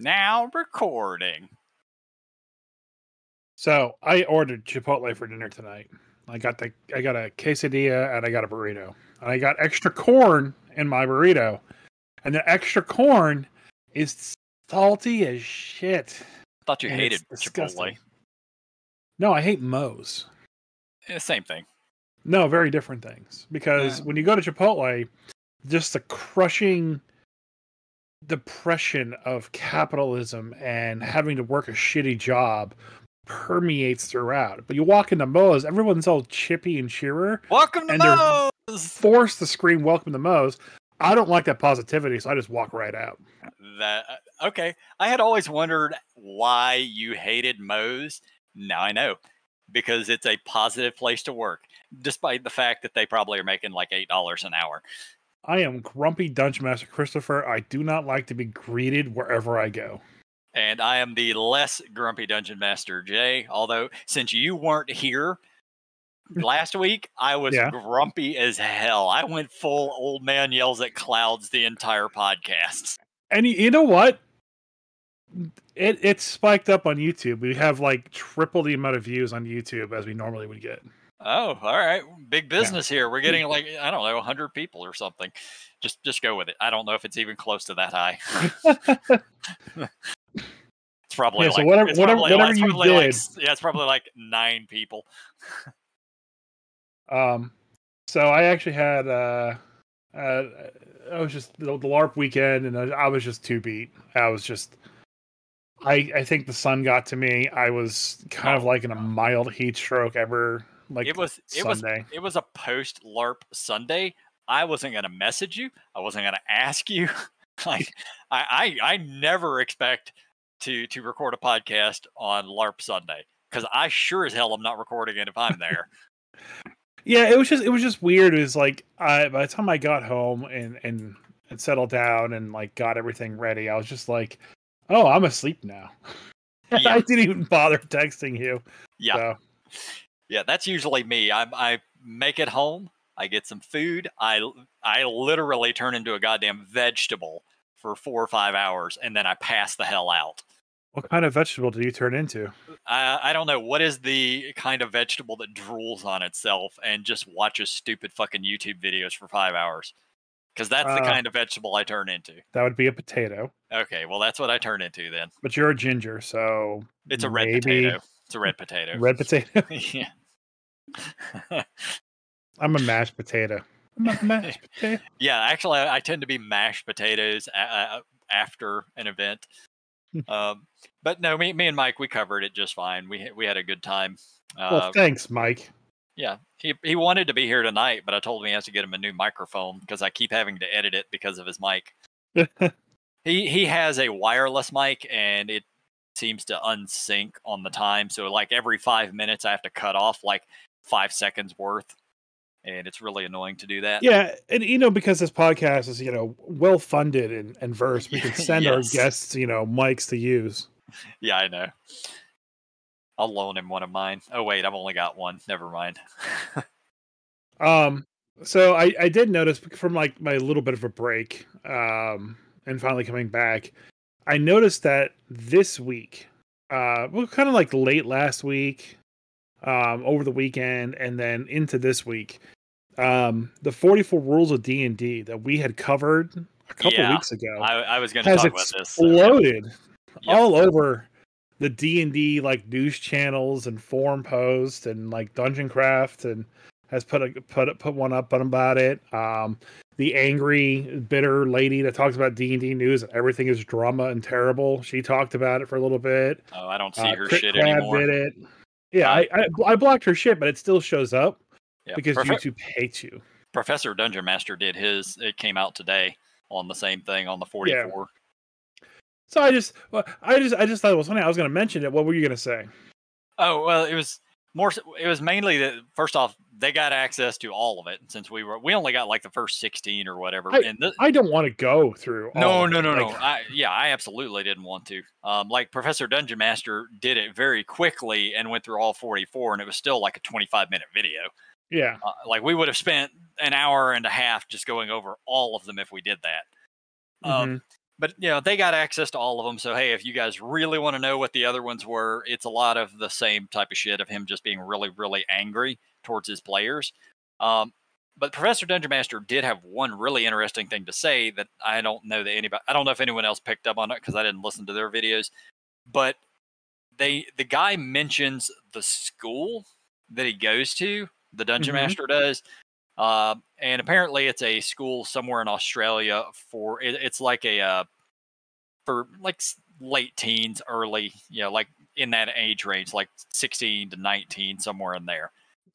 Now recording. So I ordered Chipotle for dinner tonight. I got a quesadilla and I got a burrito. And I got extra corn in my burrito. And the extra corn is salty as shit. I thought you And hated it's disgusting. Chipotle. No, I hate Moe's. Same thing. No, very different things. Because when you go to Chipotle, just the crushing depression of capitalism and having to work a shitty job permeates throughout. But you walk into Moe's, everyone's all chippy and cheerer. Welcome to Moe's! Forced to scream welcome to Moe's. I don't like that positivity, so I just walk right out. Okay. I had always wondered why you hated Moe's. Now I know. Because it's a positive place to work, despite the fact that they probably are making like $8 an hour. I am grumpy Dungeon Master Christopher. I do not like to be greeted wherever I go. And I am the less grumpy Dungeon Master Jay, although since you weren't here last week, I was grumpy as hell. I went full old man yells at clouds the entire podcast. And you know what? It spiked up on YouTube. We have like triple the amount of views on YouTube as we normally would get. Oh, all right. Big business here. We're getting like, I don't know, 100 people or something. Just go with it. I don't know if it's even close to that high. It's probably so whatever you did. It's probably like 9 people. So I actually had I was just the LARP weekend, and I was just too beat. I think the sun got to me. I was kind of like in a mild heat stroke ever. Like it was a post LARP Sunday. I wasn't gonna message you. I wasn't gonna ask you. Like I never expect to record a podcast on LARP Sunday because I sure as hell am not recording it if I'm there. Yeah, it was just weird. It was like by the time I got home and settled down and like got everything ready, I was just like, oh, I'm asleep now. Yeah. I didn't even bother texting you. Yeah. So. Yeah, that's usually me. I make it home. I get some food. I literally turn into a goddamn vegetable for 4 or 5 hours, and then I pass the hell out. What kind of vegetable do you turn into? I don't know. What is the kind of vegetable that drools on itself and just watches stupid fucking YouTube videos for 5 hours? Because that's the kind of vegetable I turn into. That would be a potato. Okay, well, that's what I turn into then. But you're a ginger, so it's a red potato. It's a red potato. Red potato? Yeah. I'm a mashed potato. Yeah, actually, I tend to be mashed potatoes after an event. But no, me and Mike, we covered it just fine. We had a good time. Well, thanks, Mike. Yeah, he wanted to be here tonight, but I told him he has to get him a new microphone because I keep having to edit it because of his mic. He has a wireless mic, and it seems to unsync on the time. So like every 5 minutes, I have to cut off like 5 seconds worth. And it's really annoying to do that. Yeah, and because this podcast is well funded and versed, we can send our guests mics to use. Yeah, I know. I'll loan him one of mine. Oh wait, I've only got one. Never mind. So I did notice from like my little bit of a break, and finally coming back, I noticed that this week, well, kind of like late last week, over the weekend, and then into this week, the 44 rules of D&D that we had covered a couple weeks ago, I was going to talk about this. Exploded all over the D&D like news channels and forum posts and like Dungeon Craft, and has put one up about it. The angry, bitter lady that talks about D&D news and everything is drama and terrible. She talked about it for a little bit. Oh, I don't see her shit anymore. Did it. Yeah, I blocked her shit, but it still shows up because YouTube hates you. Professor Dungeon Master did his. It came out today on the same thing on the 44. Yeah. So I just thought it was funny. I was going to mention it. What were you going to say? Oh, well, it was mainly that, first off, they got access to all of it since we only got like the first 16 or whatever. I don't want to go through. No. I absolutely didn't want to. Like Professor Dungeon Master did it very quickly and went through all 44, and it was still like a 25-minute video. Yeah. Like we would have spent an hour and a half just going over all of them if we did that. But they got access to all of them. So hey, if you guys really want to know what the other ones were, it's a lot of the same type of shit of him just being really, really angry towards his players. But Professor Dungeon Master did have one really interesting thing to say that I don't know if anyone else picked up on it because I didn't listen to their videos. But the guy mentions the school that he goes to, the Dungeon Master does. And apparently it's a school somewhere in Australia it's like for like late teens, early, like in that age range, like 16 to 19, somewhere in there.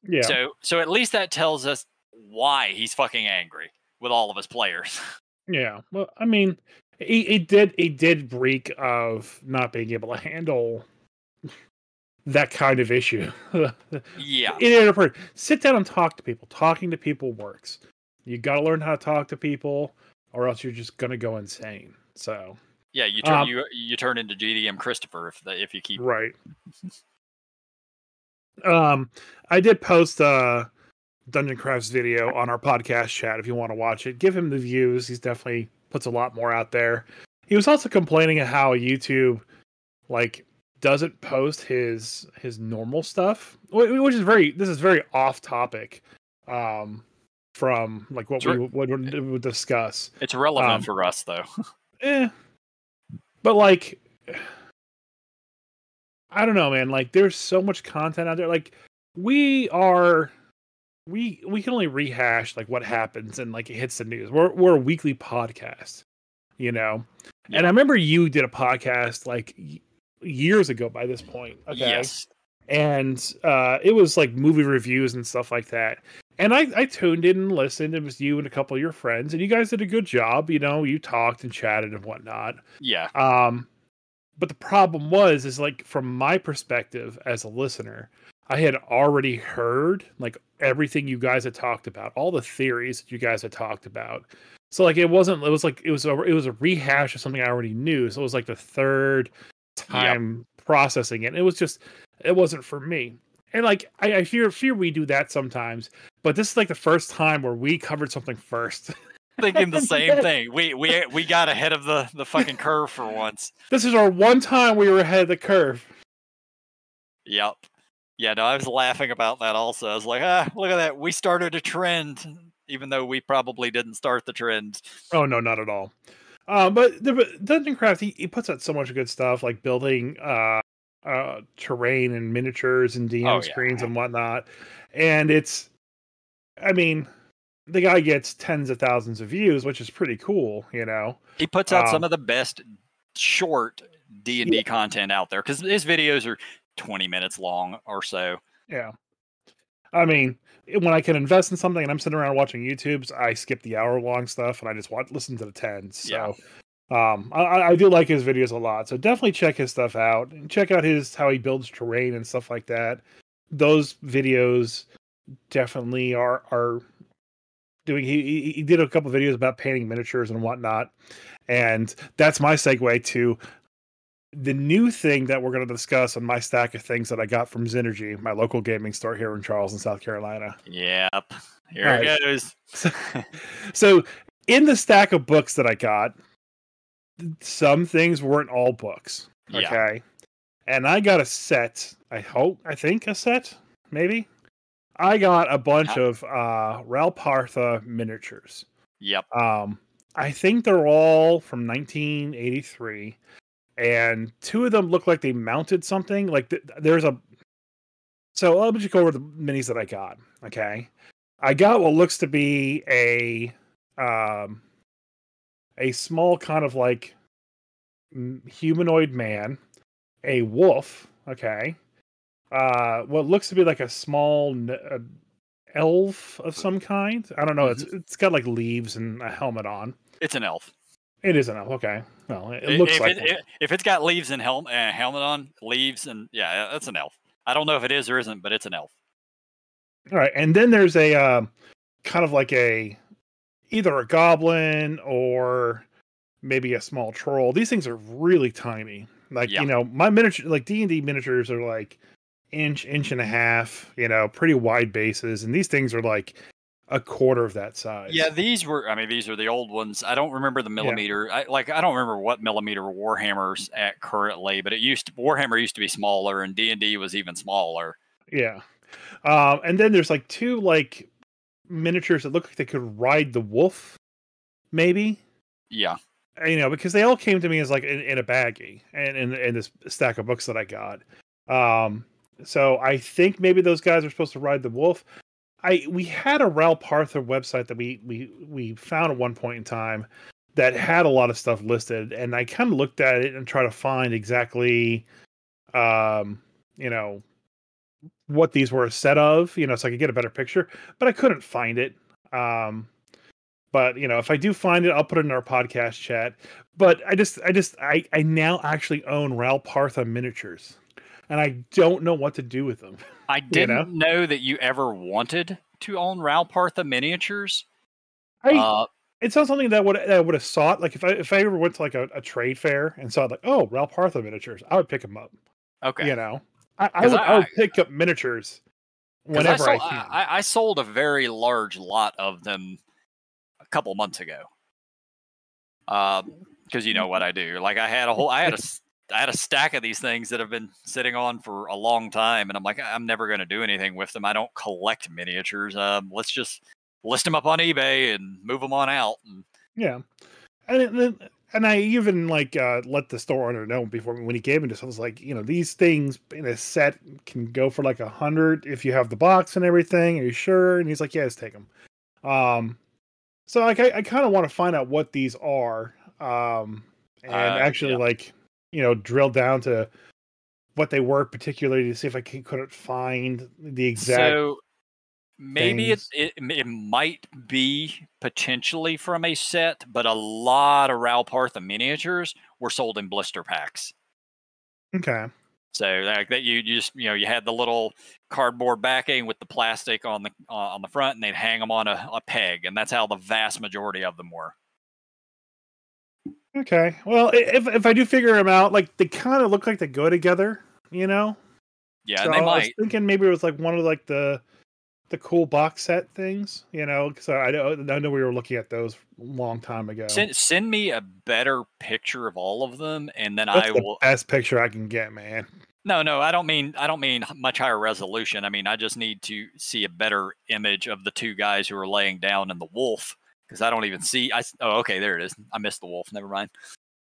Yeah. So at least that tells us why he's fucking angry with all of his players. Yeah. Well, I mean, he did reek of not being able to handle that kind of issue. Yeah. Sit down and talk to people. Talking to people works. You got to learn how to talk to people, or else you're just gonna go insane. So yeah, you turn into GDM Christopher if you keep right. I did post Dungeon Craft's video on our podcast chat if you want to watch it. Give him the views. He's definitely puts a lot more out there. He was also complaining of how YouTube doesn't post his normal stuff, which is very off topic from what we would discuss. It's relevant for us though. But I don't know, man. There's so much content out there. We can only rehash what happens and it hits the news. We're a weekly podcast, Yeah. And I remember you did a podcast years ago by this point. Okay. Yes. And it was movie reviews and stuff like that. And I tuned in and listened. It was you and a couple of your friends, and you guys did a good job. You talked and chatted and whatnot. Yeah. But the problem is from my perspective as a listener, I had already heard everything you guys had talked about, all the theories that you guys had talked about. So it was a rehash of something I already knew. So it was the third time processing it. It wasn't for me. And I fear we do that sometimes, but this is the first time where we covered something first. Thinking the same thing. We got ahead of the fucking curve for once. This is our one time we were ahead of the curve. Yep. Yeah, no, I was laughing about that also. I was like, look at that. We started a trend, even though we probably didn't start the trend. Oh, no, not at all. But Dungeon Craft, he puts out so much good stuff, like building terrain and miniatures and DM screens and whatnot. And the guy gets tens of thousands of views, which is pretty cool, He puts out some of the best short D&D content out there, because his videos are 20 minutes long or so. Yeah. When I can invest in something and I'm sitting around watching YouTubes, I skip the hour-long stuff and I just listen to the 10s. So, I do like his videos a lot. So definitely check his stuff out and check out how he builds terrain and stuff like that. Those videos definitely are doing. He did a couple videos about painting miniatures and whatnot, and that's my segue to the new thing that we're going to discuss on my stack of things that I got from Synergy, my local gaming store here in Charleston, South Carolina. Yep. Here it goes. So in the stack of books that I got, some things weren't all books. Okay. And I got a set. I think a set, maybe. I got a bunch of Ral Partha miniatures. Yep. I think they're all from 1983. And two of them look like they mounted something. So let me just go over the minis that I got. Okay. I got what looks to be a small kind of humanoid man, a wolf. Okay. What looks to be a small elf of some kind. I don't know. It's got leaves and a helmet on. It's an elf. It is an elf. Okay. Well, it looks if it's got leaves and helmet on, leaves and that's an elf. I don't know if it is or isn't, but it's an elf. All right, and then there's a kind of either a goblin or maybe a small troll. These things are really tiny. My miniature, D&D miniatures are inch and a half. Pretty wide bases, and these things are a quarter of that size. Yeah, these are the old ones. I don't remember the millimeter. Yeah. I don't remember what millimeter Warhammer's at currently, but Warhammer used to be smaller, and D&D was even smaller. Yeah. And then there's like two like miniatures that look like they could ride the wolf, maybe. Yeah. Because they all came to me as like in a baggie and in this stack of books that I got. So I think maybe those guys are supposed to ride the wolf. We had a Ral Partha website that we found at one point in time that had a lot of stuff listed, and I kind of looked at it and tried to find exactly, what these were a set of, so I could get a better picture, but I couldn't find it. But if I do find it, I'll put it in our podcast chat. But I now actually own Ral Partha miniatures, and I don't know what to do with them. I didn't know that you ever wanted to own Ral Partha miniatures. It's not something that I would have sought. Like if I ever went to like a trade fair and saw like, oh, Ral Partha miniatures, I would pick them up. Okay. I would pick up miniatures whenever I can. I sold a very large lot of them a couple months ago. Because you know what I do. Like I had a stack of these things that have been sitting on for a long time, and I'm like, I'm never going to do anything with them. I don't collect miniatures. Let's just list them up on eBay and move them on out. Yeah, and I even like let the store owner know before when he gave me this. I was like, these things in a set can go for like 100 if you have the box and everything. Are you sure? And he's like, yeah, let's take them. So like I kind of want to find out what these are, and actually drill down to what they were particularly to see if I couldn't find the exact. So maybe it might be potentially from a set, but a lot of Ral Partha miniatures were sold in blister packs. Okay. So like that, you just you had the little cardboard backing with the plastic on the front, and they'd hang them on a peg, and that's how the vast majority of them were. Okay, well, if I do figure them out, like they kind of look like they go together, Yeah, so and they might. I was thinking maybe it was like one of like the cool box set things, because I know we were looking at those a long time ago. Send me a better picture of all of them, and then That's the best picture I can get, man. No, I don't mean much higher resolution. I mean, I just need to see a better image of the two guys who are laying down in the wolf, because I don't even see. Okay, there it is. I missed the wolf. Never mind.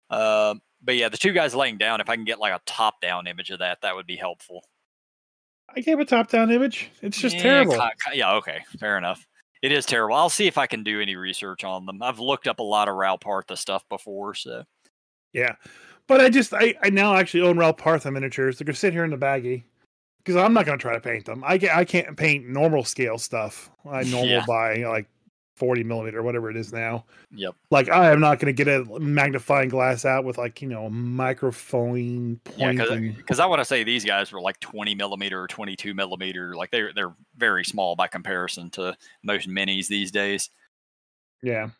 But yeah, the two guys laying down. If I can get like a top-down image of that would be helpful. I gave a top-down image. It's just terrible. Yeah, okay, fair enough. It is terrible. I'll see if I can do any research on them. I've looked up a lot of Ral Partha stuff before, so yeah. But I now actually own Ral Partha miniatures. They're gonna sit here in the baggie because I'm not gonna try to paint them. I can't paint normal scale stuff. By like 40 millimeter, whatever it is now. Yep. Like I am not gonna get a magnifying glass out with like a microphone point. Yeah, because I want to say these guys were like 20 millimeter or 22 millimeter. Like they're very small by comparison to most minis these days. Yeah.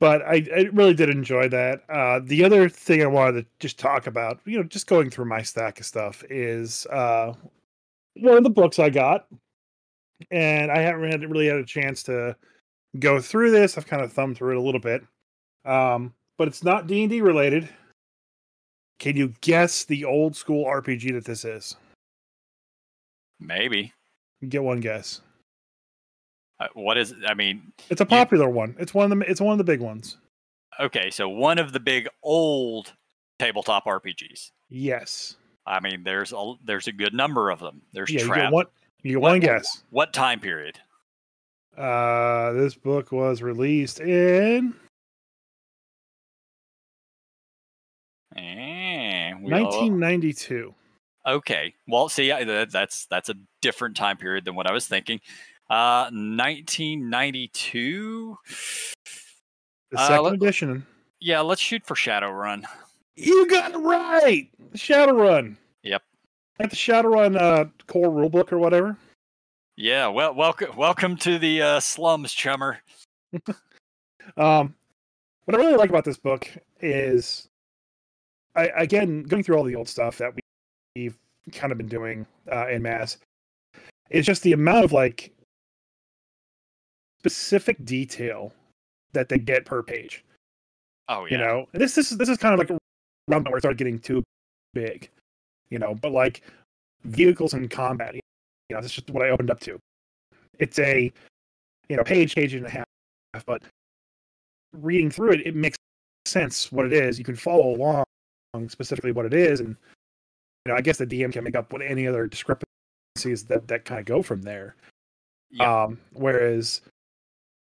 But I really did enjoy that. The other thing I wanted to just talk about, just going through my stack of stuff, is one of the books I got, and I haven't really had a chance to go through this. I've kind of thumbed through it a little bit, but it's not D&D related. Can you guess the old school RPG that this is? Maybe. Get one guess. What is? I mean, it's a popular one. It's one of the big ones. Okay, so one of the big old tabletop RPGs. Yes. I mean, there's a good number of them. There's You get one guess. What time period? This book was released in 1992. Okay. Well, see, that's a different time period than what I was thinking. 1992. The second edition. Yeah, let's shoot for Shadowrun. You got it right. Shadowrun. Yep. Like the Shadowrun core rulebook or whatever. Yeah. Well, welcome to the slums, chummer. What I really like about this book is, again, going through all the old stuff that we've kind of been doing en masse. It's just the amount of like specific detail that they get per page. Oh yeah. You know, this is kind of like around where it started getting too big. You know, but like vehicles and combat, you know, that's just what I opened up to. It's a, you know, page and a half, but reading through it, it makes sense what it is. You can follow along specifically what it is, and you know, I guess the DM can make up what any other discrepancies that kind of go from there. Yep. Whereas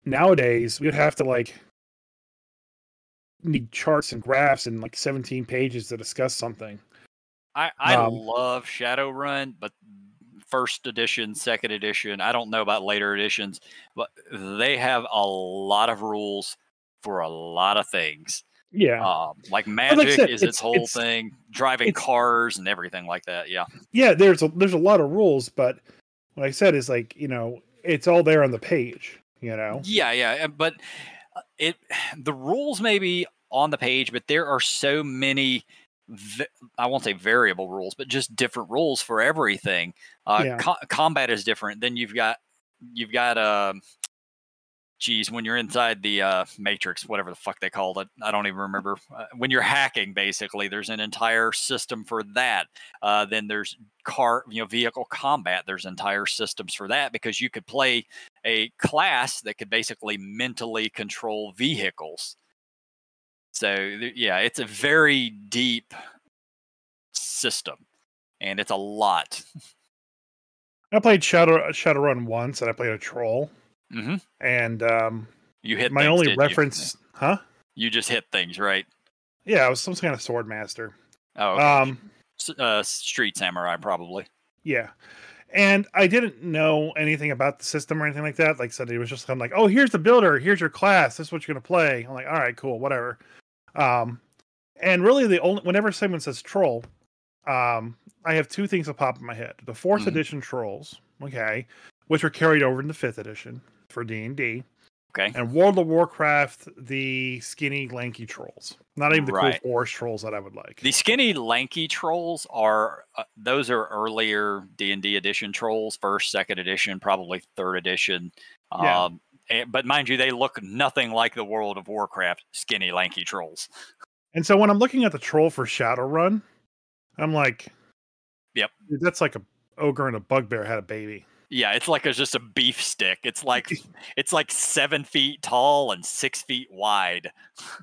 nowadays we would have to like need charts and graphs and like 17 pages to discuss something. I love Shadowrun, but first edition, second edition, I don't know about later editions, but they have a lot of rules for a lot of things. Yeah. Like magic like said, is its whole thing, driving cars and everything like that. Yeah. Yeah, there's a lot of rules, but what I said is like, you know, it's all there on the page, you know? Yeah, but the rules may be on the page, but there are so many I won't say variable rules, but just different rules for everything. Combat is different. Then you've got when you're inside the Matrix, whatever the fuck they called it, I don't even remember. When you're hacking, basically, there's an entire system for that. Then there's vehicle combat. There's entire systems for that because you could play a class that could basically mentally control vehicles. So yeah, it's a very deep system, and it's a lot. I played Shadowrun once, and I played a troll. Mm-hmm. And you hit my things, only reference, huh? You just hit things, right? Yeah, I was some kind of sword master. Oh, okay. Street samurai, probably. Yeah. And I didn't know anything about the system or anything like that. Like I said, it was just kind of like, oh, here's the builder, here's your class, this is what you're gonna play. I'm like, all right, cool, whatever. And really whenever someone says troll, I have two things that pop in my head. The 4th edition trolls, okay, which were carried over in the 5th edition for D&D. Okay. And World of Warcraft, the skinny, lanky trolls. Not even the cool forest trolls that I would like. The skinny, lanky trolls are those are earlier D&D edition trolls, 1st, 2nd edition, probably 3rd edition. Yeah. But mind you, they look nothing like the World of Warcraft skinny, lanky trolls. And so when I'm looking at the troll for Shadowrun, I'm like, yep, dude, that's like a ogre and a bugbear had a baby. Yeah, it's like just a beef stick. It's like 7 feet tall and 6 feet wide.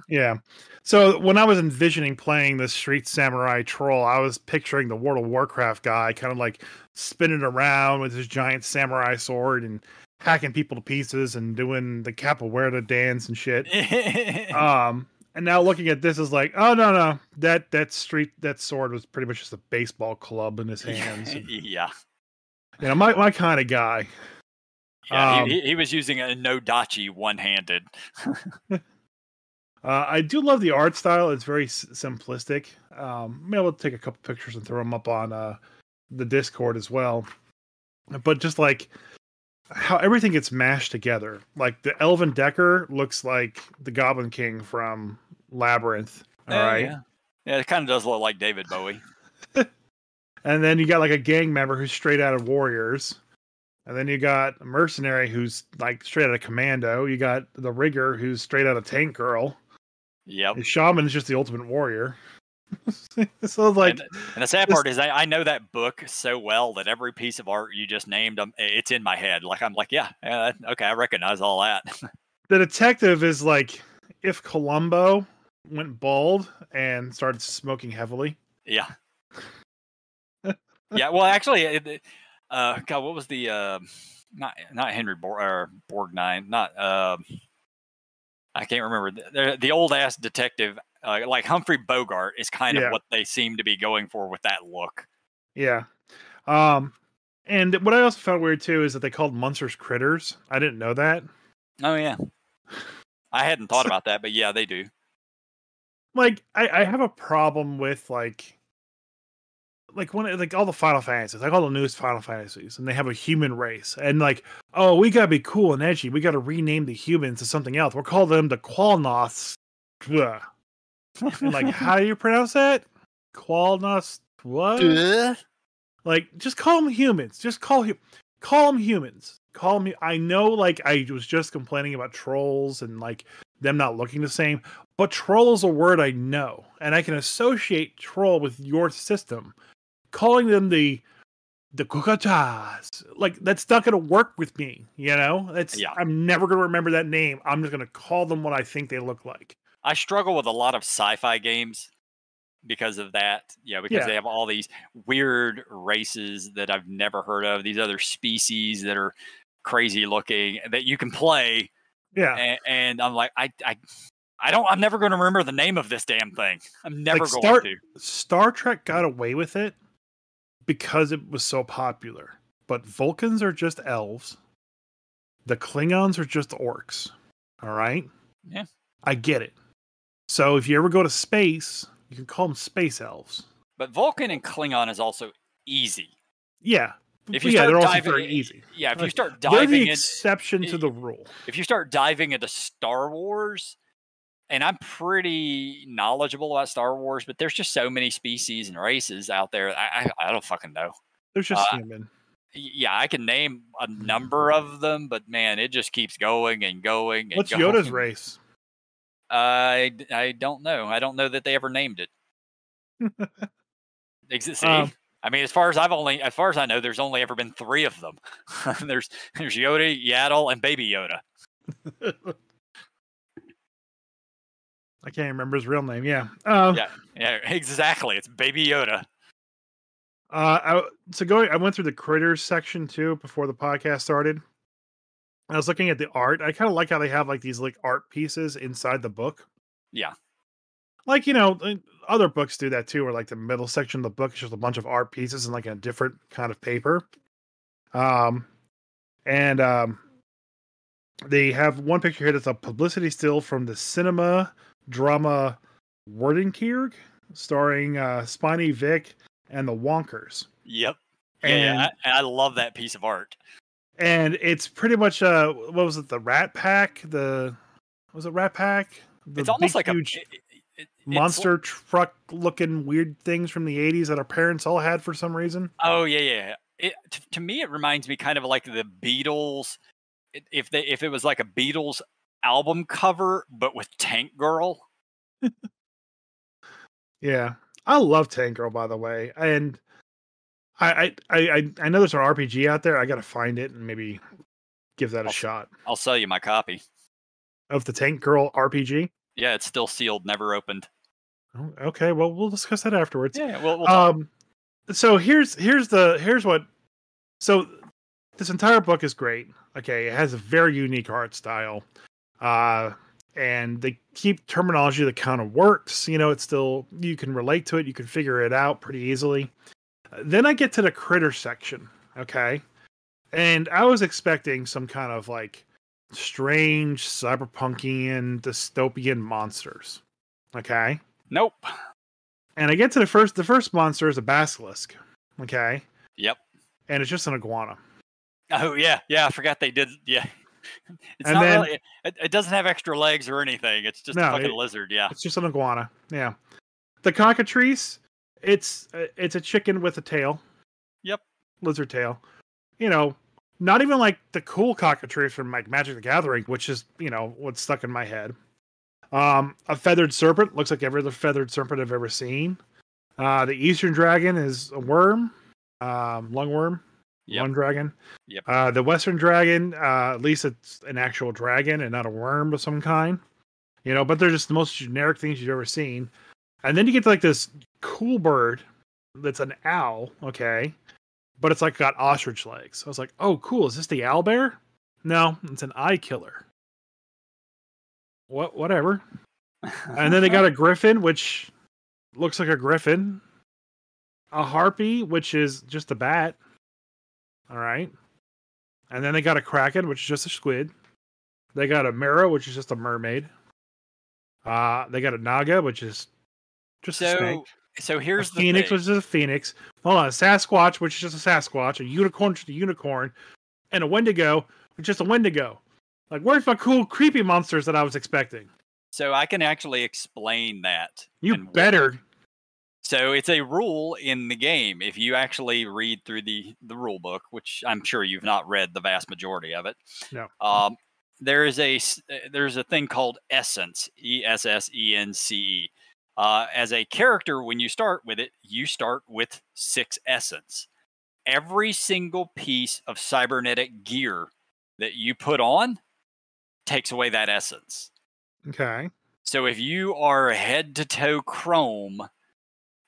Yeah. So when I was envisioning playing the Street Samurai troll, I was picturing the World of Warcraft guy kind of like spinning around with his giant samurai sword and hacking people to pieces and doing the capoeira dance and shit. And now looking at this is like, oh no, that sword was pretty much just a baseball club in his hands. Yeah. You know, my kind of guy. Yeah, he was using a no dachi one-handed. I do love the art style. It's very simplistic. Maybe I'll take a couple pictures and throw them up on the Discord as well. But just like how everything gets mashed together. Like the Elven Decker looks like the Goblin King from Labyrinth. All right. Yeah, it kind of does look like David Bowie. And then you got like a gang member who's straight out of Warriors. And then you got a mercenary who's like straight out of Commando. You got the rigger who's straight out of Tank Girl. Yep. The shaman is just the ultimate warrior. So like, and the sad part is I know that book so well that every piece of art you just named, it's in my head. Like I'm like, yeah, okay, I recognize all that. The detective is like if Columbo went bald and started smoking heavily. Yeah. Yeah, well, actually, God, what was the not Henry Borgnine, not I can't remember the old ass detective, like Humphrey Bogart is kind of what they seem to be going for with that look. Yeah, and what I also found weird too is that they called monsters critters. I didn't know that. Oh yeah, I hadn't thought about that, but yeah, they do. Like I have a problem with like all the Final Fantasies, like all the newest Final Fantasies, and they have a human race, and like, oh, we gotta be cool and edgy. We gotta rename the humans to something else. We'll call them the Qualnoths. And like, how do you pronounce that? Qualnoths? What? Like, just call them humans. Just call them humans. call me. I know, like, I was just complaining about trolls and like them not looking the same, but troll is a word I know, and I can associate troll with your system. Calling them the Kukatas, like, that's not going to work with me. You know, I'm never going to remember that name. I'm just going to call them what I think they look like. I struggle with a lot of sci-fi games because of that. Because they have all these weird races that I've never heard of, these other species that are crazy looking that you can play. Yeah. And I'm like, I'm never going to remember the name of this damn thing. I'm never going to. Star Trek got away with it because it was so popular. But Vulcans are just elves. The Klingons are just orcs. All right? Yeah. I get it. So if you ever go to space, you can call them space elves. But Vulcan and Klingon is also easy. Yeah. If you start they're diving, also very easy. Yeah, if you start diving, they're the exception to the rule. If you start diving into Star Wars, and I'm pretty knowledgeable about Star Wars, but there's just so many species and races out there. I don't fucking know. There's just human. Yeah, I can name a number of them, but man, it just keeps going and going. And What's going. Yoda's race? I don't know. I don't know that they ever named it. See, I mean, as far as I know, there's only ever been 3 of them. there's Yoda, Yaddle, and Baby Yoda. I can't remember his real name. Yeah. Yeah, exactly. It's Baby Yoda. I went through the critters section too before the podcast started. I was looking at the art. I kind of like how they have like these like art pieces inside the book. Yeah. Like, other books do that too, where like the middle section of the book is just a bunch of art pieces and like a different kind of paper. They have one picture here that's a publicity still from the cinema drama Wardenkirk, starring Spiny Vic and the Wonkers. Yep. And I love that piece of art. And it's pretty much what was it? The Rat Pack? Was it Rat Pack? It's almost like huge monster truck looking weird things from the 80s that our parents all had for some reason. Oh yeah. To me, it reminds me kind of like the Beatles. If it was like a Beatles album cover, but with Tank Girl. Yeah, I love Tank Girl, by the way, and I know there's an RPG out there. I got to find it and maybe give that a shot. I'll sell you my copy of the Tank Girl RPG. Yeah, it's still sealed, never opened. Oh, okay, well, we'll discuss that afterwards. Yeah, we'll talk. So here's what. So this entire book is great. Okay, it has a very unique art style. And they keep terminology that kind of works. It's still, you can relate to it. You can figure it out pretty easily. Then I get to the critter section. Okay. And I was expecting some kind of like strange cyberpunkian dystopian monsters. Okay. Nope. And I get to the first monster is a basilisk. Okay. Yep. And it's just an iguana. Oh yeah. I forgot they did. Yeah. It's not really. It doesn't have extra legs or anything. It's just a fucking lizard. Yeah. It's just an iguana. Yeah. The cockatrice, it's a chicken with a tail. Yep. Lizard tail. Not even like the cool cockatrice from like Magic the Gathering, which is what's stuck in my head. A feathered serpent looks like every other feathered serpent I've ever seen. The Eastern dragon is a worm, lungworm. Yep. One dragon. Yep. The Western dragon, at least it's an actual dragon and not a worm of some kind. But they're just the most generic things you've ever seen. And then you get to like this cool bird that's an owl, okay? But it's like got ostrich legs. I was like, oh, cool. Is this the owl bear? No, it's an eye killer. Whatever. And then they got a griffin, which looks like a griffin. A harpy, which is just a bat. All right. And then they got a kraken, which is just a squid. They got a mara, which is just a mermaid. They got a naga, which is just a snake. So here's the phoenix, thing. which is a phoenix. Hold on, a Sasquatch, which is just a Sasquatch. A unicorn, just a unicorn. And a Wendigo, which is just a Wendigo. Like, where's my cool, creepy monsters that I was expecting? So I can actually explain that. You better. So it's a rule in the game. If you actually read through the rule book, which I'm sure you've not read the vast majority of it, No. there's a thing called essence, ESSENCE. As a character, when you start with it, you start with 6 essence. Every single piece of cybernetic gear that you put on takes away that essence. Okay. So if you are head to toe chrome,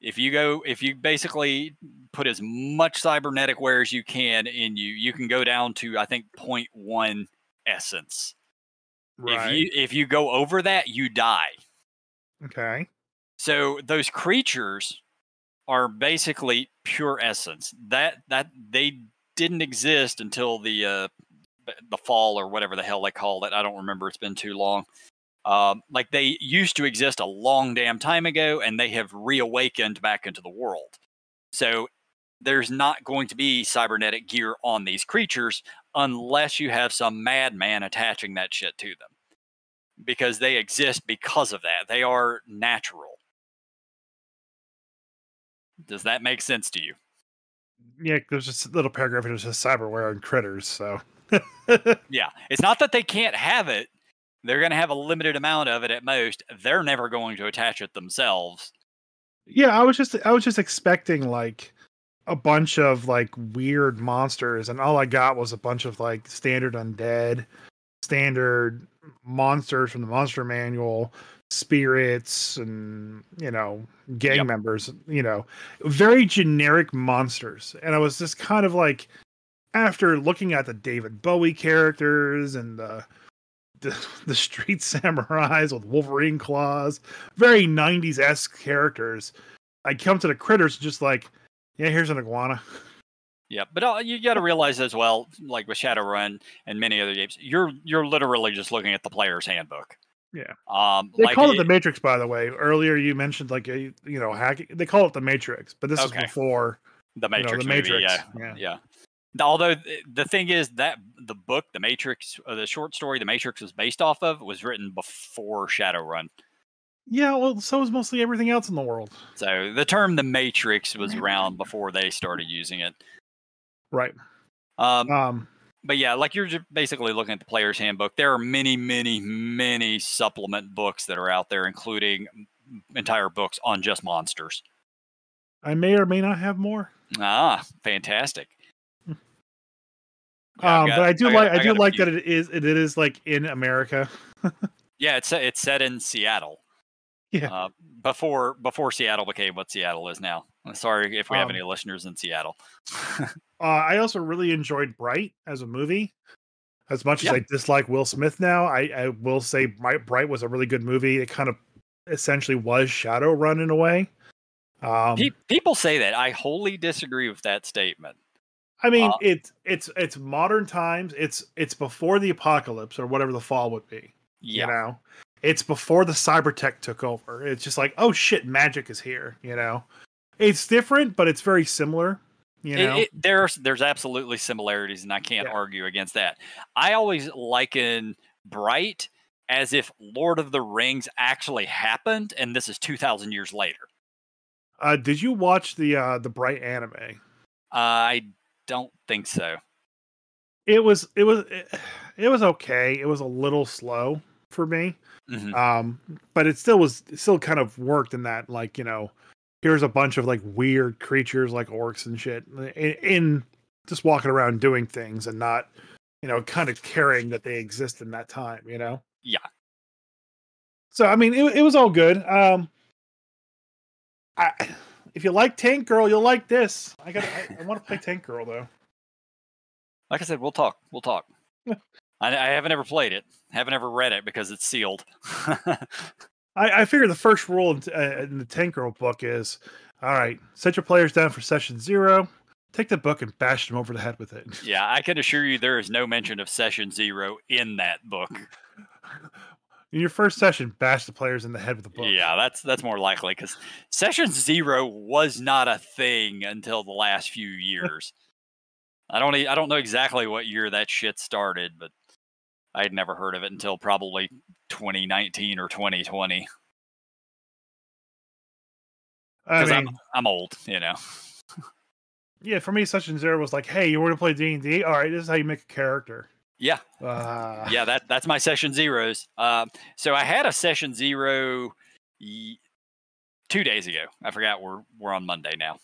if you basically put as much cybernetic wear as you can in you can go down to, I think, 0.1 essence. Right. If you go over that, you die. Okay. So those creatures are basically pure essence. That they didn't exist until the fall or whatever the hell they called it. I don't remember. It's been too long. Like they used to exist a long damn time ago, and they have reawakened back into the world. So there's not going to be cybernetic gear on these creatures unless you have some madman attaching that shit to them, because they exist because of that. They are natural. Does that make sense to you? Yeah, there's just a little paragraph that says cyberware and critters, so. Yeah, it's not that they can't have it. They're going to have a limited amount of it at most. They're never going to attach it themselves. Yeah, I was just expecting like a bunch of like weird monsters, and all I got was a bunch of like standard undead, standard monsters from the monster manual, spirits, and gang members, very generic monsters. And I was just kind of like, after looking at the David Bowie characters and the street samurais with Wolverine claws, very 90s-esque characters, I come to the critters just like, yeah, here's an iguana. Yeah, but you got to realize as well, like with Shadowrun and many other games, you're literally just looking at the player's handbook. Yeah. They Like call it the Matrix, by the way. Earlier you mentioned like hacking. They call it the Matrix, but this is before the Matrix the movie. Matrix. Yeah. Although the thing is that the book, The Matrix, the short story The Matrix was based off of, was written before Shadowrun. Yeah, well, so is mostly everything else in the world. So the term The Matrix was around before they started using it. Right. But yeah, like you're just basically looking at the player's handbook. There are many, many, many supplement books that are out there, including entire books on just monsters. I may or may not have more. Ah, fantastic. Yeah, but I do like that it is like in America. Yeah, it's set in Seattle. Yeah. Before Seattle became what Seattle is now. Sorry if we have any listeners in Seattle. I also really enjoyed Bright as a movie. As much as I dislike Will Smith now, I will say Bright was a really good movie. It kind of essentially was Shadowrun in a way. People say that. I wholly disagree with that statement. I mean, it's modern times. It's before the apocalypse or whatever the fall would be. Yeah. It's before the cybertech took over. It's just like, oh shit, magic is here. It's different, but it's very similar. There's absolutely similarities, and I can't argue against that. I always liken Bright as if Lord of the Rings actually happened, and this is 2,000 years later. Did you watch the Bright anime? I don't think so. It was okay. It was a little slow for me. Mm-hmm. But it still kind of worked in that, like, here's a bunch of like weird creatures like orcs and shit in just walking around doing things and not, kind of caring that they exist in that time, Yeah. So, I mean, it was all good. If you like Tank Girl, you'll like this. I want to play Tank Girl though. Like I said, we'll talk. I haven't ever played it. Haven't ever read it because it's sealed. I figure the first rule in the Tank Girl book is, all right, set your players down for session 0. Take the book and bash them over the head with it. Yeah, I can assure you there is no mention of session 0 in that book. In your first session, bash the players in the head with the book. Yeah, that's more likely, because session 0 was not a thing until the last few years. I don't know exactly what year that shit started, but I had never heard of it until probably 2019 or 2020. Because I'm old, Yeah, for me, Session Zero was like, hey, you want to play D&D? All right, this is how you make a character. Yeah. Yeah, that's my Session Zeros. So I had a Session Zero 2 days ago. I forgot we're on Monday now.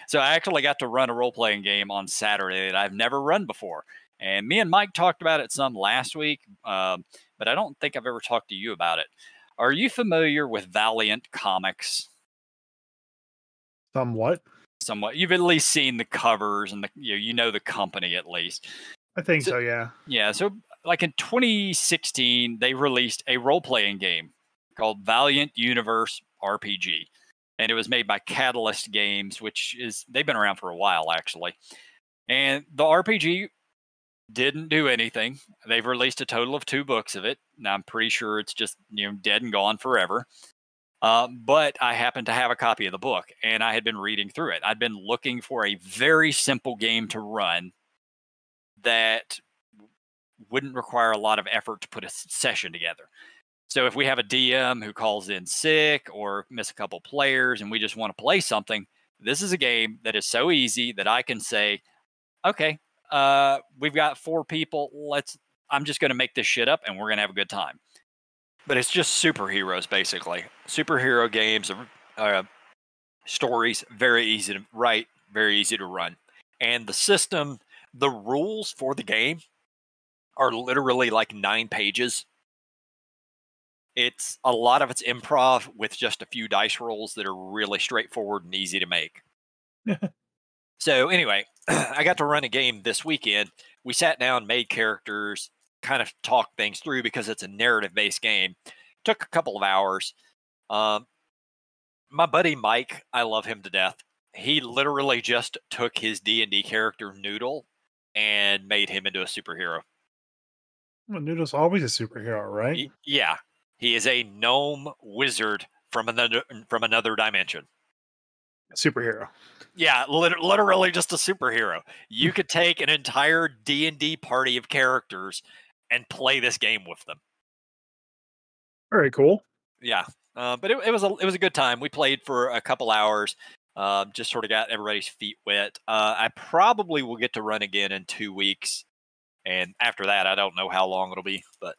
So I actually got to run a role-playing game on Saturday that I've never run before. And me and Mike talked about it some last week, but I don't think I've ever talked to you about it. Are you familiar with Valiant Comics? Somewhat. You've at least seen the covers and you know the company at least. I think so, yeah. Yeah, so like in 2016, they released a role-playing game called Valiant Universe RPG. And it was made by Catalyst Games, they've been around for a while, actually. And the RPG didn't do anything. They've released a total of 2 books of it. Now, I'm pretty sure it's just, dead and gone forever. But I happened to have a copy of the book, and I had been reading through it. I'd been looking for a very simple game to run that wouldn't require a lot of effort to put a session together. So if we have a DM who calls in sick or miss a couple players and we just want to play something, this is a game that is so easy that I can say, okay, we've got 4 people. I'm just going to make this shit up and we're going to have a good time. But it's just superheroes, basically. Superhero games, stories, very easy to write, very easy to run. And the system, the rules for the game are literally like 9 pages. It's a lot of it's improv with just a few dice rolls that are really straightforward and easy to make. So anyway, I got to run a game this weekend. We sat down, made characters, kind of talked things through because it's a narrative-based game. Took a couple of hours. My buddy Mike, I love him to death. He literally just took his D&D character Noodle and made him into a superhero. Well, Noodle's always a superhero, right? Yeah. He is a gnome wizard from another dimension. Superhero. Yeah, literally just a superhero. You could take an entire D&D party of characters and play this game with them. Very cool. Yeah, but it was a good time. We played for a couple hours. Just sort of got everybody's feet wet. I probably will get to run again in 2 weeks, and after that, I don't know how long it'll be, but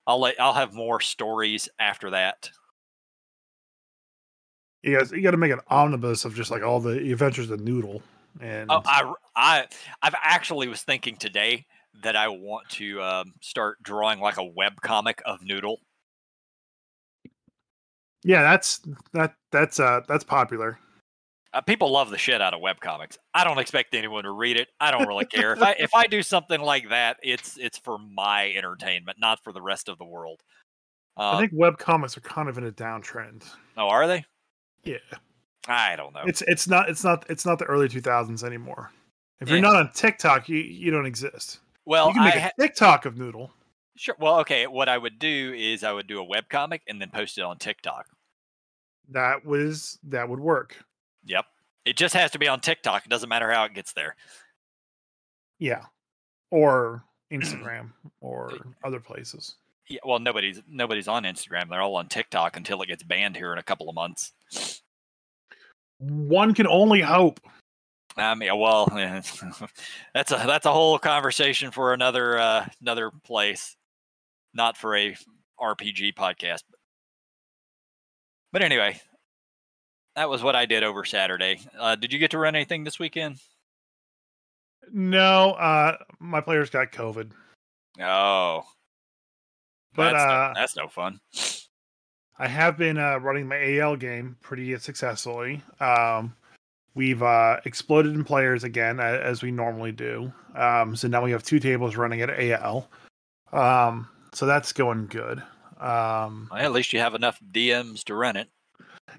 I'll have more stories after that. You got to make an omnibus of just like all the adventures of Noodle. And I've actually was thinking today that I want to start drawing like a web comic of Noodle. Yeah, that's popular. People love the shit out of web comics. I don't expect anyone to read it. I don't really care. If I do something like that, it's for my entertainment, not for the rest of the world. I think web comics are kind of in a downtrend. Oh, are they? Yeah. I don't know. It's not the early 2000s anymore. If you're not on TikTok, you don't exist. Well, you can make a TikTok of Noodle. Sure. Well, okay. What I would do is I would do a webcomic and then post it on TikTok. That would work. Yep. It just has to be on TikTok. It doesn't matter how it gets there. Yeah. Or Instagram or other places. Yeah, well, nobody's on Instagram. They're all on TikTok until it gets banned here in a couple of months. One can only hope. I mean, well, that's a whole conversation for another place, not for a RPG podcast. But anyway, that was what I did over Saturday. Did you get to run anything this weekend? No, my players got COVID. Oh. But that's no fun. I have been running my AL game pretty successfully. We've exploded in players again, as we normally do. So now we have 2 tables running at AL. So that's going good. Well, at least you have enough DMs to run it.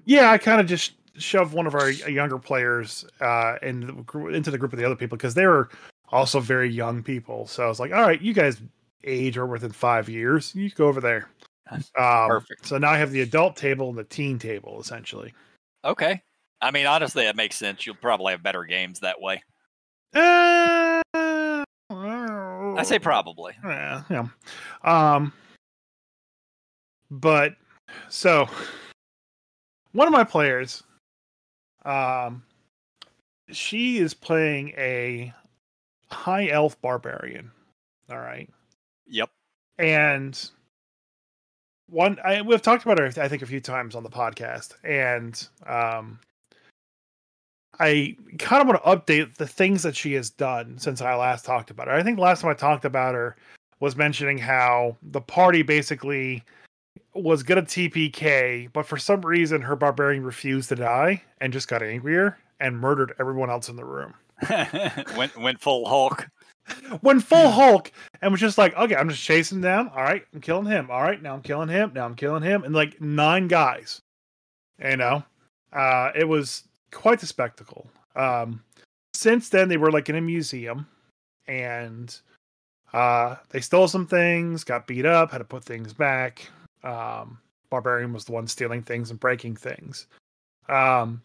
Yeah, I kind of just shoved one of our younger players into the group of the other people because they were also very young people. So I was like, all right, you guys age or within 5 years, you go over there. Perfect. So now I have the adult table and the teen table, essentially. Okay. I mean, honestly, that makes sense. You'll probably have better games that way. I say probably. Yeah. But so one of my players, she is playing a high elf barbarian. All right. Yep. And we've talked about her, I think, a few times on the podcast, and I kind of want to update the things that she has done since I last talked about her. I think the last time I talked about her was mentioning how the party basically was gonna TPK, but for some reason her barbarian refused to die and just got angrier and murdered everyone else in the room. went full Hulk. Went full Hulk and was just like, okay, I'm just chasing him down. All right, I'm killing him. All right, now I'm killing him. Now I'm killing him. And like 9 guys. You know? It was quite the spectacle. Since then, they were like in a museum. And they stole some things, got beat up, had to put things back. Barbarian was the one stealing things and breaking things. And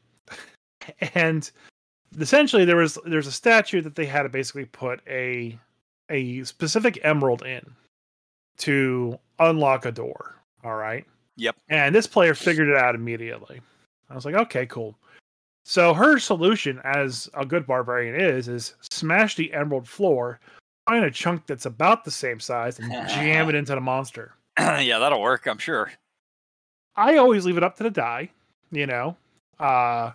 essentially there's a statue that they had to basically put a specific emerald in to unlock a door. All right. Yep. And this player figured it out immediately. I was like, okay, cool. So her solution, as a good barbarian is smash the emerald floor, find a chunk that's about the same size, and jam it into the monster. Yeah, that'll work, I'm sure. I always leave it up to the die, you know. I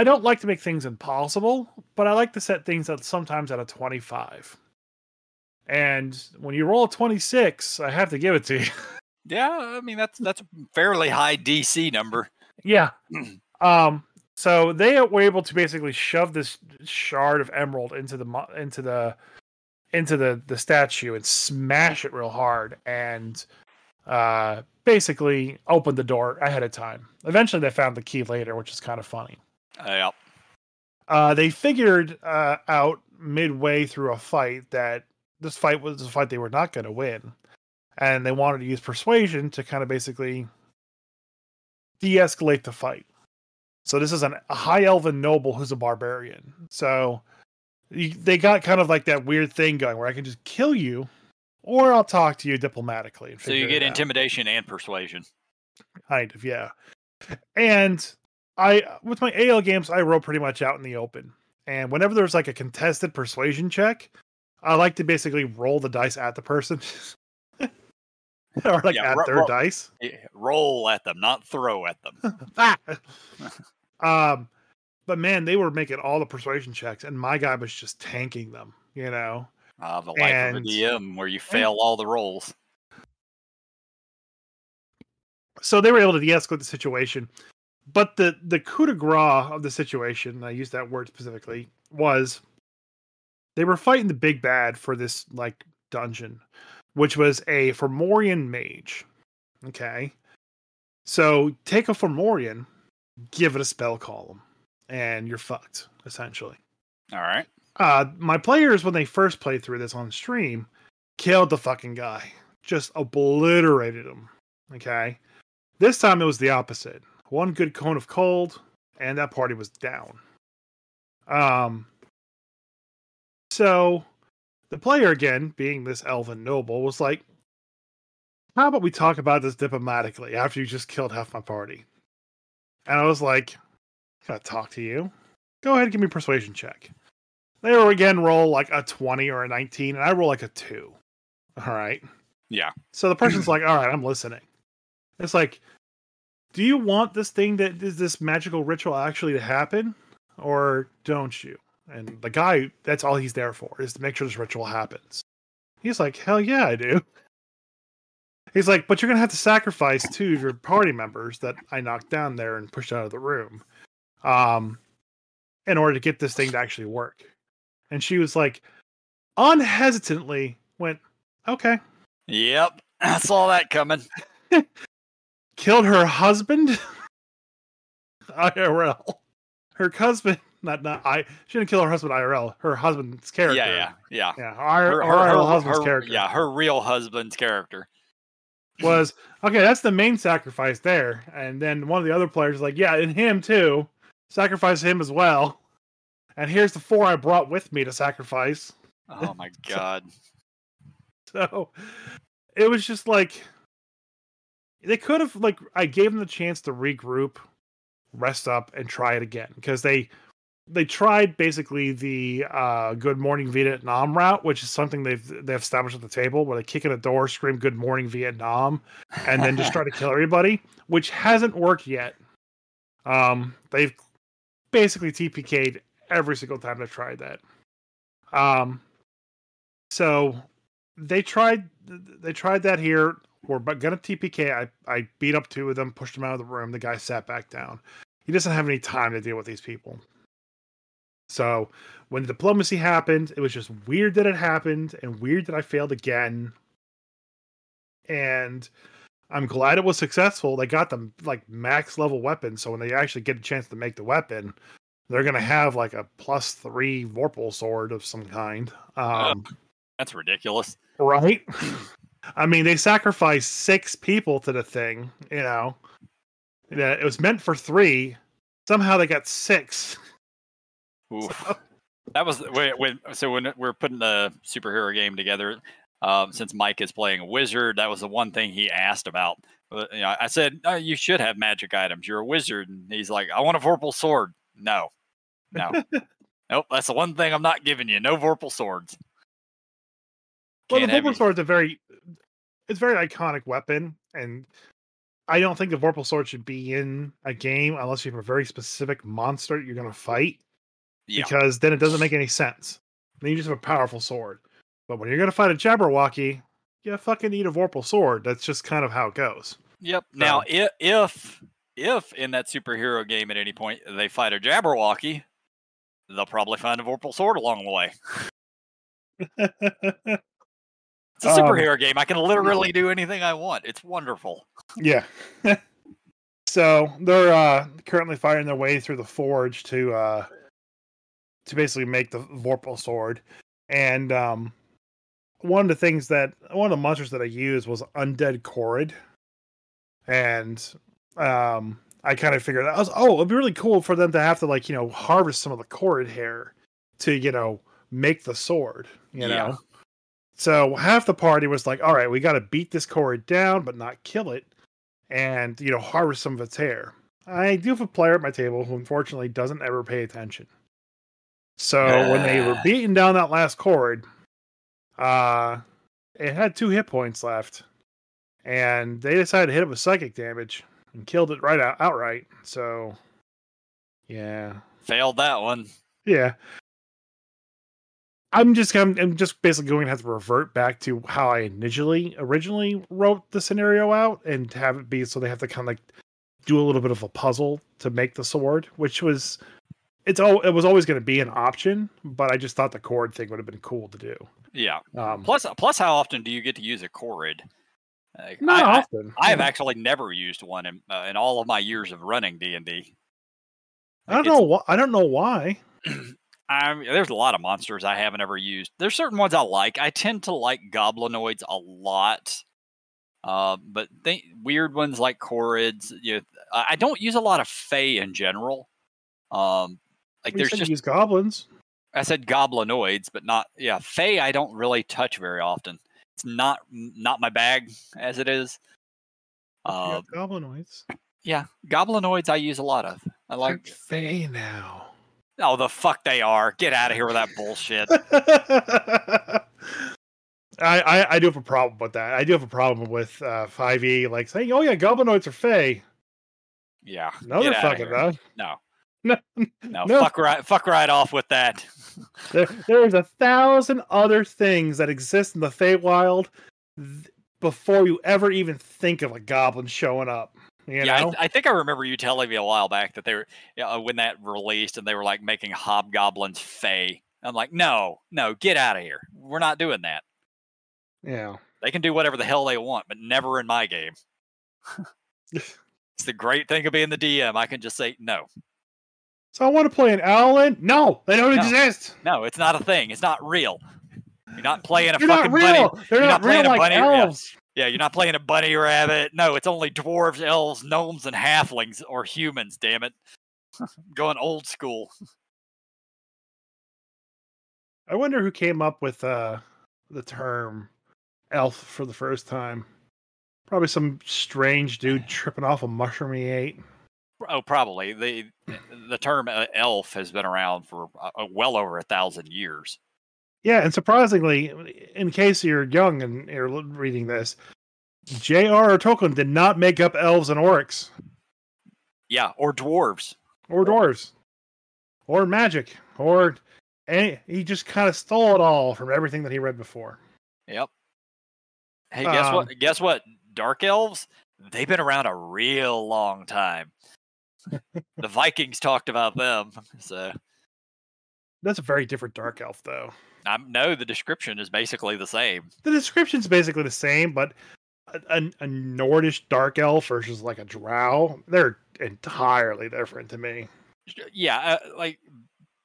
don't like to make things impossible, but I like to set things at sometimes at a 25. And when you roll a 26, I have to give it to you. Yeah, I mean that's a fairly high DC number. Yeah. So they were able to basically shove this shard of emerald into the statue and smash it real hard and basically open the door ahead of time. Eventually they found the key later, which is kind of funny. Yeah. They figured out midway through a fight that this fight was a fight they were not going to win. And they wanted to use persuasion to kind of basically de-escalate the fight. So this is a high elven noble who's a barbarian. So they got kind of like that weird thing going where I can just kill you or I'll talk to you diplomatically. So you get intimidation and persuasion. Kind of, yeah. And with my AL games, I roll pretty much out in the open. And whenever there's like a contested persuasion check, I like to basically roll the dice at the person. Or like at their dice. Roll at them, not throw at them. But man, they were making all the persuasion checks, and my guy was just tanking them, you know. The life of a DM where you fail all the rolls. So they were able to de-escalate the situation. But the coup de grace of the situation, and I use that word specifically, was they were fighting the big bad for this like dungeon, which was a Fomorian mage. Okay. So take a Fomorian, give it a spell column, and you're fucked, essentially. All right. My players, when they first played through this on stream, killed the fucking guy. Just obliterated him. Okay. This time it was the opposite. One good cone of cold, and that party was down. So the player, again, being this elven noble, was like, how about we talk about this diplomatically after you just killed half my party? And I was like, I gotta talk to you. Go ahead and give me a persuasion check. They will again roll like a 20 or a 19, and I roll like a 2. All right. Yeah. So the person's like, all right, I'm listening. It's like, do you want this thing that is this magical ritual actually to happen? Or don't you? And the guy, that's all he's there for, is to make sure this ritual happens. He's like, hell yeah, I do. He's like, but you're going to have to sacrifice 2 of your party members that I knocked down there and pushed out of the room in order to get this thing to actually work. And she was like, unhesitantly went, okay. Yep, I saw that coming. Killed her husband? IRL. Her husband, she didn't kill her husband IRL. Her husband's character. Yeah. Her husband's character. Yeah, her real husband's character. Was, okay, that's the main sacrifice there. And then one of the other players was like, yeah, and him too. Sacrifice him as well. And here's the 4 I brought with me to sacrifice. Oh my god. So it was just like, they could have, like, I gave them the chance to regroup rest up, and try it again. Because they tried basically the Good Morning Vietnam route, which is something they've established at the table, where they kick in a door, scream Good Morning Vietnam, and then just try to kill everybody, which hasn't worked yet. They've basically TPK'd every single time they've tried that. So they tried that here. We're gonna TPK. I beat up 2 of them, pushed them out of the room. The guy sat back down. He doesn't have any time to deal with these people. So when the diplomacy happened, it was just weird that it happened, and weird that I failed again. And I'm glad it was successful. They got them like max level weapons, so when they actually get a chance to make the weapon, they're gonna have like a +3 Vorpal sword of some kind. That's ridiculous, right? I mean, they sacrificed 6 people to the thing. You know, it was meant for 3. Somehow they got 6. Oof. So. That was when we're putting the superhero game together. Since Mike is playing a wizard, that was the one thing he asked about. I said, oh, you should have magic items. You're a wizard. And he's like, I want a Vorpal sword. No. Nope. That's the one thing I'm not giving you. No Vorpal swords. Well, the Vorpal sword is a very iconic weapon, and I don't think the Vorpal sword should be in a game unless you have a very specific monster you're going to fight. Yeah. Because then it doesn't make any sense. Then you just have a powerful sword. But when you're going to fight a Jabberwocky, you fucking need a Vorpal sword. That's just kind of how it goes. Yep. So, now, if in that superhero game at any point they fight a Jabberwocky, they'll probably find a Vorpal sword along the way. It's a superhero game. I can literally do anything I want. It's wonderful. Yeah. So they're currently fighting their way through the forge to basically make the Vorpal sword. And one of the monsters that I used was Undead Korid. And I kind of figured out, it'd be really cool for them to have to harvest some of the Korid hair to, make the sword, you know? So half the party was like, all right, we got to beat this Korid down, but not kill it. And, harvest some of its hair. I do have a player at my table who unfortunately doesn't ever pay attention. So when they were beating down that last Korid, it had 2 hit points left. And they decided to hit it with psychic damage and killed it outright. So, yeah. Failed that one. Yeah. I'm just basically going to have to revert back to how I originally wrote the scenario out and have it be so they have to kind of do a little bit of a puzzle to make the sword, which was it was always going to be an option, but I just thought the Korid thing would have been cool to do. Yeah. Plus, how often do you get to use a Korid? Not often. I have actually never used one in all of my years of running D&D. I don't know why. There's a lot of monsters I haven't ever used. There's certain ones I like. I tend to like goblinoids a lot, but weird ones like Korids. I don't use a lot of Fae in general. There's just use goblins. I said goblinoids, but not Fae. I don't really touch very often. It's not my bag as it is. Goblinoids. Yeah, goblinoids I use a lot of. I like Fae now. Oh, the fuck they are. Get out of here with that bullshit. I do have a problem with that. I do have a problem with 5e saying, oh yeah, goblinoids are Fae. Yeah. No, they're fucking not. No. Fuck right off with that. There's 1,000 other things that exist in the Feywild before you ever even think of a goblin showing up. You know? I think I remember you telling me a while back that they were when that released and they were making hobgoblins Fae. I'm like, no, get out of here. We're not doing that. Yeah. They can do whatever the hell they want, but never in my game. It's the great thing of being the DM. I can just say no. So I want to play an Owlin? No, they don't exist. No, it's not a thing. It's not real. You're not playing a They're fucking not real. bunny. They're not real like elves. Yeah, you're not playing a bunny rabbit. No, it's only dwarves, elves, gnomes, and halflings, or humans, damn it. Going old school. I wonder who came up with the term elf for the first time. Probably some strange dude tripping off a mushroom he ate. Oh, probably the term elf has been around for well over 1,000 years. Yeah, and surprisingly, in case you're young and you're reading this, J.R.R. Tolkien did not make up elves and orcs. Yeah, or dwarves. Or dwarves. Or magic. Or he just kind of stole it all from everything that he read before. Yep. Hey, guess what? Guess what? Dark elves, they've been around a real long time. The Vikings talked about them, so that's a very different dark elf, though. No, the description is basically the same. The description's basically the same, but a Nordish dark elf versus like a drow, they're entirely different to me. Yeah, like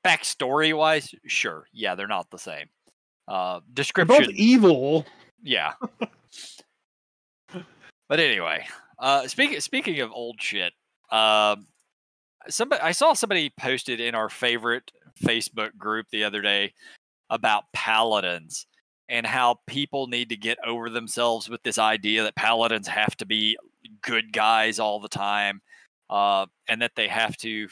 backstory wise, sure. Yeah, they're not the same. Description. They're both evil. Yeah. But anyway, speaking of old shit, I saw somebody posted in our favorite Facebook group the other day about paladins and how people need to get over themselves with this idea that paladins have to be good guys all the time, and that they have to,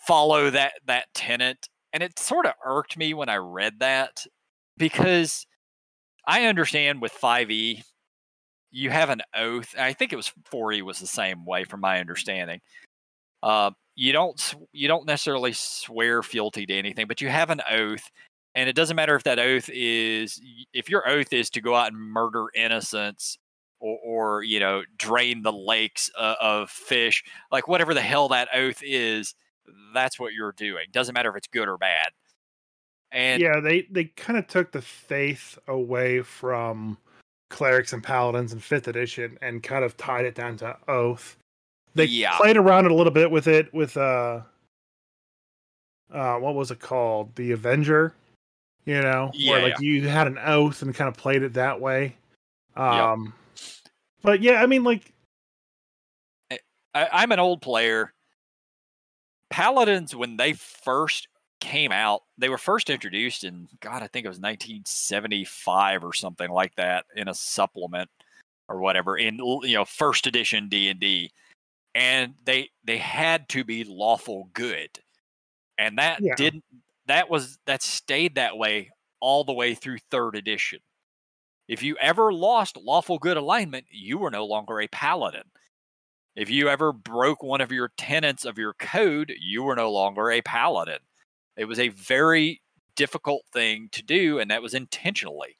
follow that tenet. And it sort of irked me when I read that, because I understand with 5e, you have an oath. I think it was 4e was the same way, from my understanding. You don't necessarily swear fealty to anything, but you have an oath, and it doesn't matter if that oath is, if your oath is to go out and murder innocents, or drain the lakes of fish, like whatever the hell that oath is, that's what you're doing. Doesn't matter if it's good or bad. And yeah, they kind of took the faith away from clerics and paladins in 5th edition and kind of tied it down to oath. They played around it a little bit with it with what was it called? The Avenger, where you had an oath and kind of played it that way. But yeah, I mean, like, I'm an old player. Paladins, when they first came out, they were first introduced in, God, I think it was 1975 or something like that, in a supplement or whatever, in 1st edition D&D. And they had to be lawful good, and that stayed that way all the way through 3rd edition. If you ever lost lawful good alignment, you were no longer a paladin. If you ever broke one of your tenets of your code, you were no longer a paladin. It was a very difficult thing to do, and that was intentionally.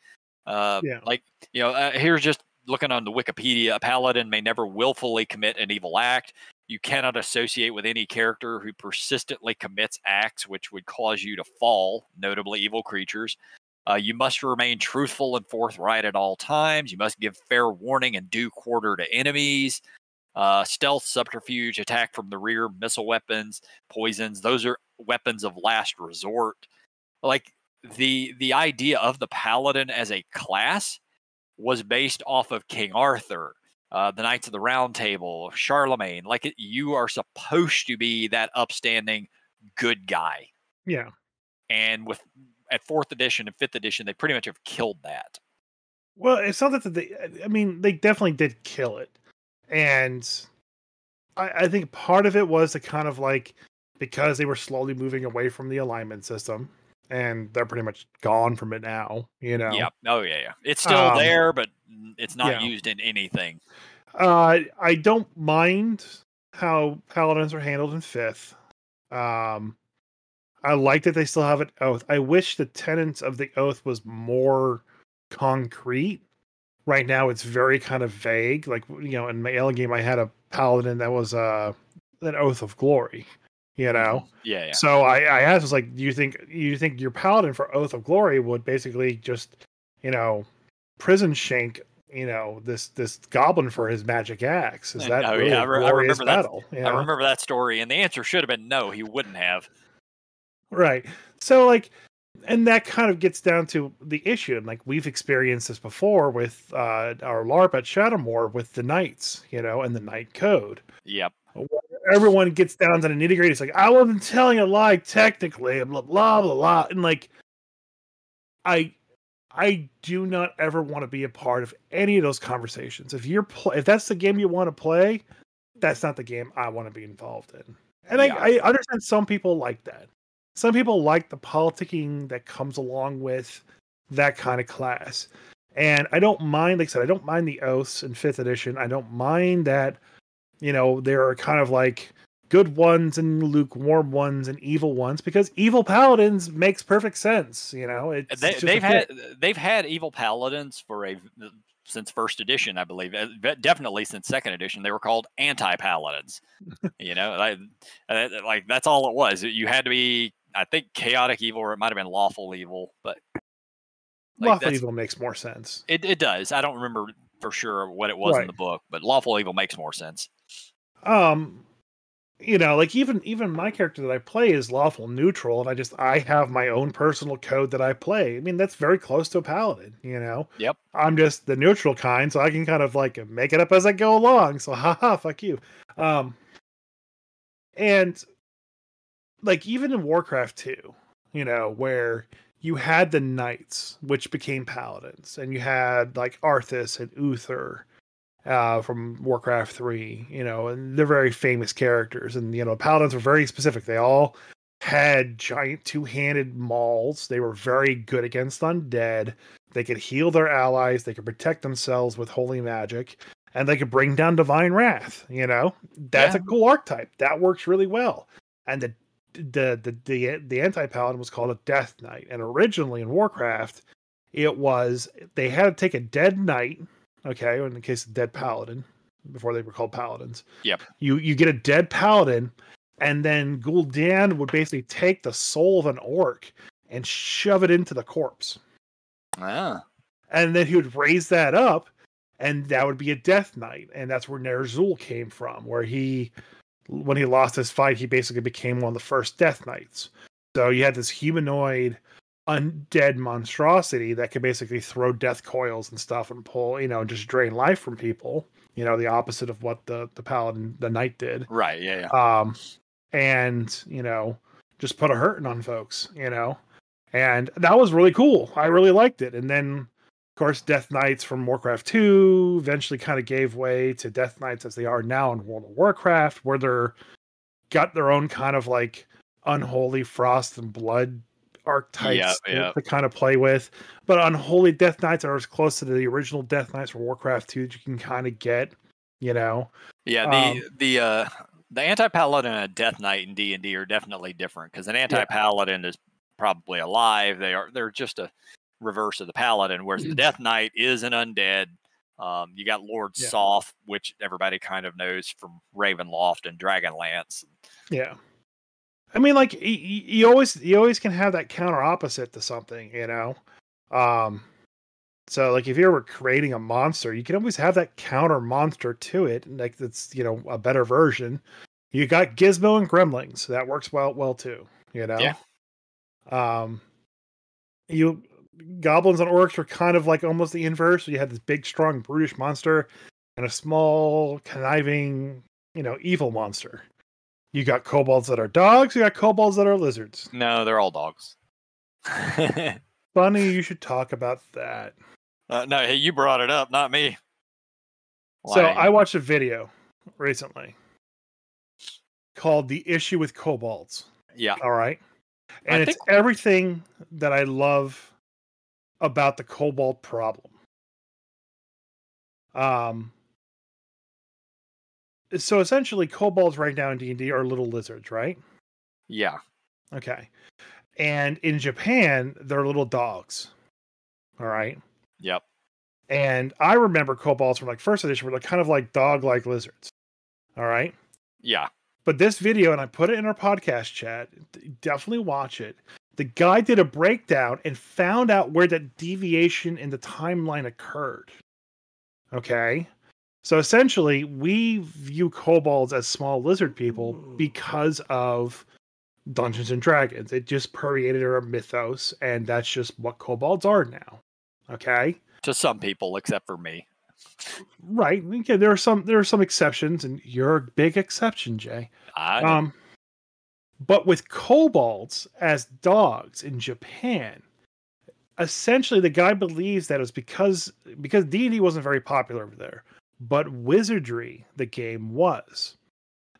Here's just looking on the Wikipedia: a paladin may never willfully commit an evil act. You cannot associate with any character who persistently commits acts which would cause you to fall, notably evil creatures. You must remain truthful and forthright at all times. You must give fair warning and due quarter to enemies. Stealth, subterfuge, attack from the rear, missile weapons, poisons, those are weapons of last resort. Like, the idea of the paladin as a class was based off of King Arthur, the Knights of the Round Table, Charlemagne. Like, you are supposed to be that upstanding good guy. Yeah. And at 4th edition and 5th edition, they pretty much have killed that. Well, it's not that they definitely did kill it. And I think part of it was to kind of like, because they were slowly moving away from the alignment system, and they're pretty much gone from it now, Yeah. Oh, yeah. It's still there, but it's not used in anything. I don't mind how paladins are handled in 5th. I like that they still have an oath. I wish the tenets of the oath was more concrete. Right now, it's very kind of vague. Like, in my alien game, I had a paladin that was an oath of glory. Yeah. So I asked, was like, do you think your paladin for oath of glory would basically just, prison shank, this goblin for his magic axe? Is that really a glorious battle? I remember that story, and the answer should have been no. He wouldn't have. Right. So, like, and that kind of gets down to the issue. And like, we've experienced this before with our LARP at Shadowrun with the knights, and the knight code. Yep. Everyone gets down to the nitty gritty. It's like, I wasn't telling a lie technically, and blah blah blah blah. And like, I do not ever want to be a part of any of those conversations. If that's the game you want to play, that's not the game I want to be involved in. And I understand some people like that. Some people like the politicking that comes along with that kind of class. And I don't mind, like I said, I don't mind the oaths in 5th edition. I don't mind that, there are kind of like good ones and lukewarm ones and evil ones, because evil paladins makes perfect sense. They've had evil paladins since 1st edition, I believe. Definitely since 2nd edition, they were called anti-paladins. Like that's all it was. You had to be, I think, chaotic evil, or it might have been lawful evil, but lawful evil makes more sense. It does. I don't remember for sure what it was in the book, but lawful evil makes more sense. Like even my character that I play is lawful neutral, and I have my own personal code that I play. I mean, that's very close to a paladin, Yep. I'm just the neutral kind, so I can kind of like make it up as I go along. So haha, fuck you. And like even in Warcraft 2, where you had the knights, which became paladins, and you had like Arthas and Uther from Warcraft 3, and they're very famous characters. And, paladins were very specific. They all had giant 2-handed mauls. They were very good against undead. They could heal their allies. They could protect themselves with holy magic. And they could bring down divine wrath. That's a cool archetype. That works really well. And the anti-paladin was called a Death Knight. And originally in Warcraft, it was they had to take a dead knight. Okay, in the case of dead paladin, before they were called paladins. Yep. You get a dead paladin, and then Gul'dan would basically take the soul of an orc and shove it into the corpse. Ah. And then he would raise that up, and that would be a Death Knight. And that's where Ner'zhul came from, where when he lost his fight, he basically became one of the first Death Knights. So you had this humanoid undead monstrosity that could basically throw death coils and stuff and pull, and just drain life from people. The opposite of what the paladin, the knight, did. Right. Yeah. And just put a hurting on folks. And that was really cool. I really liked it. And then, of course, Death Knights from Warcraft 2 eventually kind of gave way to Death Knights as they are now in World of Warcraft, where they're got their own kind of like unholy frost and blood archetypes to kind of play with. But unholy Death Knights are as close to the original Death Knights from Warcraft 2 that you can kind of get. Yeah. The anti-paladin and a Death Knight in D&D are definitely different, because an anti-paladin is probably alive. They're just a reverse of the paladin, whereas the Death Knight is an undead. You got Lord Soth, which everybody kind of knows from Ravenloft and Dragonlance. Yeah. I mean, like you always can have that counter opposite to something, So like if you're ever creating a monster, you can always have that counter monster to it, like that's a better version. You got Gizmo and Gremlings, that works well too, Yeah. You goblins and orcs were kind of like almost the inverse. So you had this big, strong, brutish monster and a small, conniving, evil monster. You got kobolds that are dogs. You got kobolds that are lizards. No, they're all dogs. Funny, you should talk about that. No, hey, you brought it up, not me. So I watched a video recently called "The Issue with Kobolds." Yeah. All right. And it's everything that I love about the kobold problem. So essentially, kobolds right now in D&D are little lizards, right? Yeah. Okay. And in Japan, they're little dogs. All right. Yep. And I remember kobolds from like 1st edition were like kind of like dog-like lizards. All right. Yeah. But this video, and I put it in our podcast chat, definitely watch it. The guy did a breakdown and found out where that deviation in the timeline occurred. Okay. So essentially, we view kobolds as small lizard people because of Dungeons and Dragons. It just permeated our mythos, and that's just what kobolds are now. Okay? To some people, except for me. Right. Okay, there are some exceptions, and you're a big exception, Jay. I know. But with kobolds as dogs in Japan, essentially the guy believes that it was because D&D wasn't very popular over there. but Wizardry, the game, was.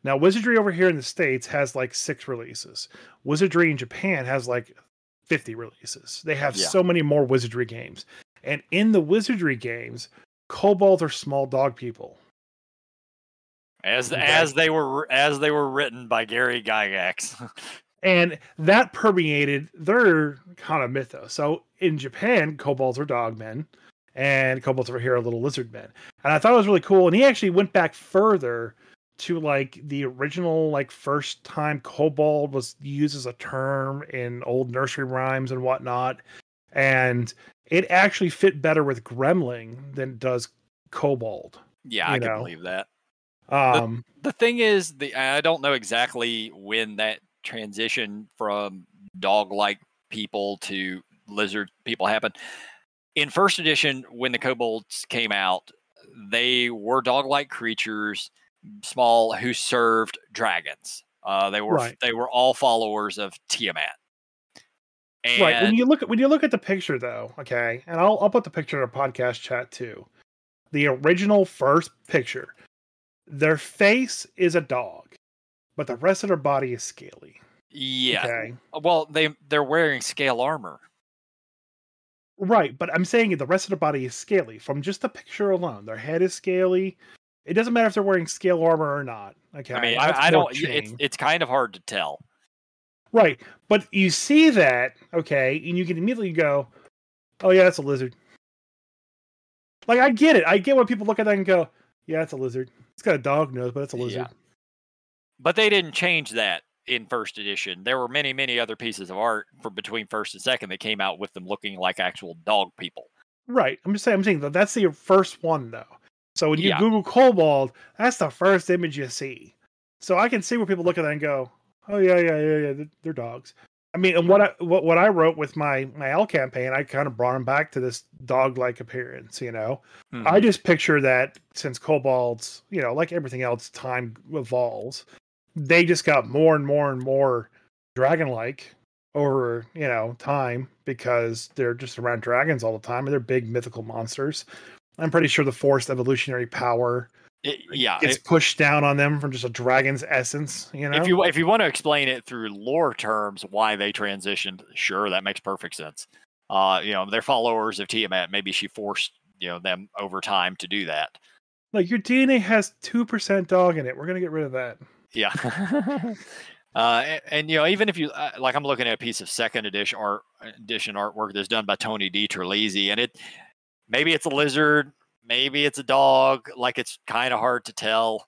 Now, Wizardry over here in the States has like 6 releases. Wizardry in Japan has like 50 releases. They have so many more Wizardry games. And in the Wizardry games, kobolds are small dog people. As they were written by Gary Gygax. And that permeated their kind of mythos. So in Japan, kobolds are dog men, and kobolds over here are little lizard men. And I thought it was really cool. And he actually went back further to like the original, like first time kobold was used as a term in old nursery rhymes and whatnot. And it actually fit better with gremling than it does kobold. Yeah, I can believe that. The thing is, I don't know exactly when that transition from dog-like people to lizard people happened. In first edition, when the kobolds came out, they were dog-like creatures, small, who served dragons. They were all followers of Tiamat. And right. When you look at the picture, though, okay, and I'll put the picture in our podcast chat too. The original first picture, their face is a dog, but the rest of their body is scaly. Yeah. Okay. Well, they're wearing scale armor. Right, but I'm saying the rest of their body is scaly. From just the picture alone, their head is scaly. It doesn't matter if they're wearing scale armor or not. Okay. I mean, I don't. It's kind of hard to tell. Right, but you see that, okay, and you can immediately go, "Oh yeah, that's a lizard." Like I get it. I get when people look at that and go, "Yeah, it's a lizard. It's got a dog nose, but it's a lizard." Yeah. But they didn't change that in first edition. There were many, many other pieces of art between first and second that came out with them looking like actual dog people. Right. I'm saying that that's the first one though. So when you Google kobold, that's the first image you see. So I can see where people look at that and go, "Oh yeah, they're dogs." I mean, and what I wrote with my L campaign, I kind of brought them back to this dog-like appearance. Mm-hmm. I just picture that since kobolds, like everything else, time evolves. They just got more and more and more dragon-like over time because they're just around dragons all the time and they're big mythical monsters. I'm pretty sure the forced evolutionary power gets pushed down on them from just a dragon's essence. If you want to explain it through lore terms, why they transitioned, sure, that makes perfect sense. They're followers of Tiamat. Maybe she forced them over time to do that. Like your DNA has 2% dog in it. We're gonna get rid of that. Yeah. And even if you like, I'm looking at a piece of second edition artwork that's done by Tony DiTerlizzi, and maybe it's a lizard, maybe it's a dog. Like it's kind of hard to tell.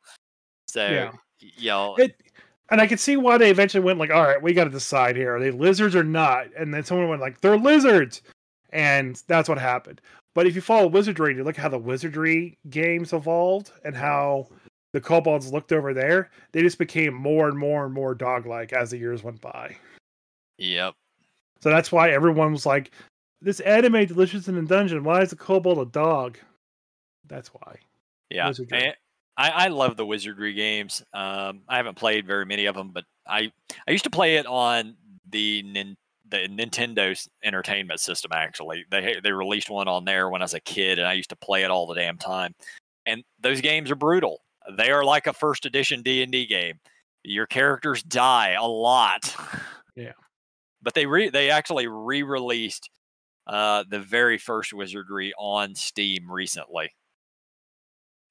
So and I could see why they eventually went like, all right, we got to decide here: are they lizards or not? And then someone went like, they're lizards, and that's what happened. But if you follow Wizardry, you look at how the Wizardry games evolved and how the kobolds looked over there, they just became more and more and more dog-like as the years went by. Yep. So that's why everyone was like, this anime delicious in a dungeon. Why is the kobold a dog? That's why. Yeah. I love the Wizardry games. I haven't played very many of them, but I used to play it on the Nintendo's entertainment system. Actually, they released one on there when I was a kid, and I used to play it all the damn time. And those games are brutal. They are like a first edition D&D game. Your characters die a lot. Yeah. But they actually re-released the very first Wizardry on Steam recently.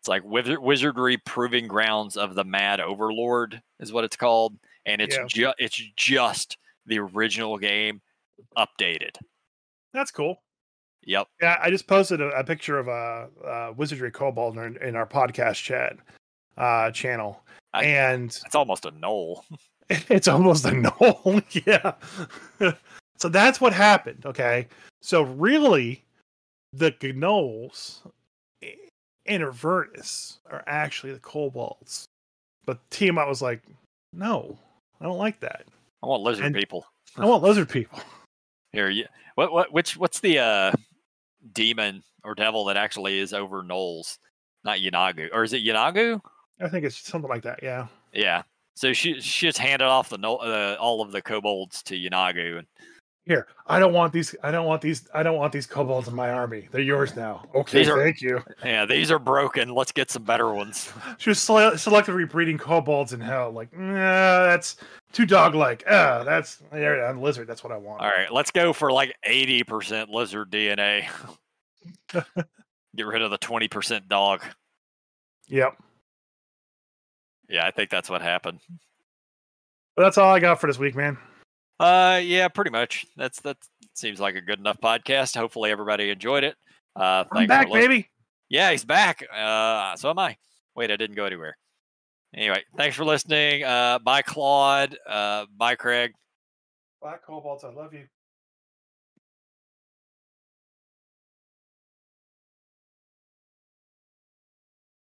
It's like Wizardry Proving Grounds of the Mad Overlord is what it's called, and it's just the original game updated. That's cool. Yep. Yeah, I just posted a picture of a Wizardry kobold in our podcast chat channel, and it's almost a knoll. It's almost a knoll. Yeah. So that's what happened. Okay. So really, the gnolls in Avernus are actually the kobolds, but Tiamat was like, "No, I don't like that. I want lizard people. I want lizard people." Here, what's the demon or devil that actually is over gnolls? Not Yanagu, or is it Yanagu? I think it's something like that. Yeah. Yeah. So she just handed off all of the kobolds to Yanagu, and Here, I don't want these kobolds in my army. They're yours now. Okay, thank you. Yeah, these are broken. Let's get some better ones. She was selectively breeding kobolds in hell. Like, nah, that's too dog-like. That's I'm lizard. That's what I want. All right, let's go for like 80% lizard DNA. Get rid of the 20% dog. Yep. Yeah, I think that's what happened. But that's all I got for this week, man. Yeah, pretty much. That seems like a good enough podcast. Hopefully everybody enjoyed it. I'm back, baby. Yeah, he's back. So am I. Wait, I didn't go anywhere. Anyway, thanks for listening. Bye, Claude. Bye, Craig. Bye, Kobolds. I love you.